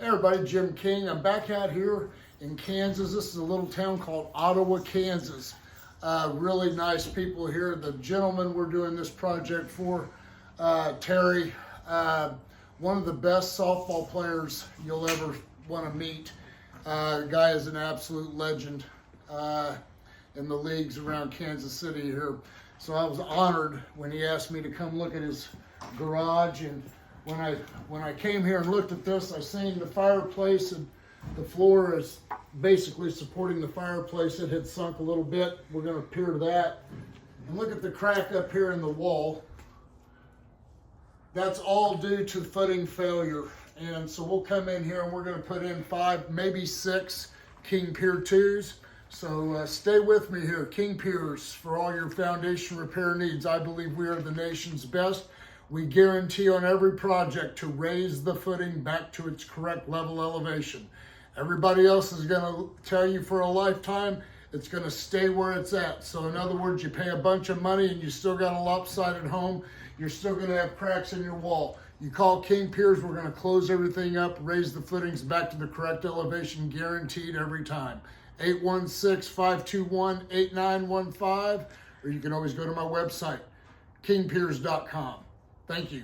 Hey everybody, Jim King. I'm back out here in Kansas. This is a little town called Ottawa, Kansas. Really nice people here. The gentleman we're doing this project for, Terry, one of the best softball players you'll ever want to meet. The guy is an absolute legend in the leagues around Kansas City here. So I was honored when he asked me to come look at his garage, and when I came here and looked at this, I seen the fireplace, and the floor is basically supporting the fireplace. It had sunk a little bit. We're going to peer to that. And look at the crack up here in the wall. That's all due to footing failure. And so we'll come in here and we're going to put in 5, maybe 6 King Pier 2s. So stay with me here. King Piers, for all your foundation repair needs. I believe we are the nation's best. We guarantee on every project to raise the footing back to its correct level elevation. Everybody else is going to tell you for a lifetime it's going to stay where it's at. So in other words, you pay a bunch of money and you still got a lopsided home, you're still going to have cracks in your wall. You call King Piers, we're going to close everything up, raise the footings back to the correct elevation, guaranteed every time. 816-521-8915, or you can always go to my website, kingpiers.com. Thank you.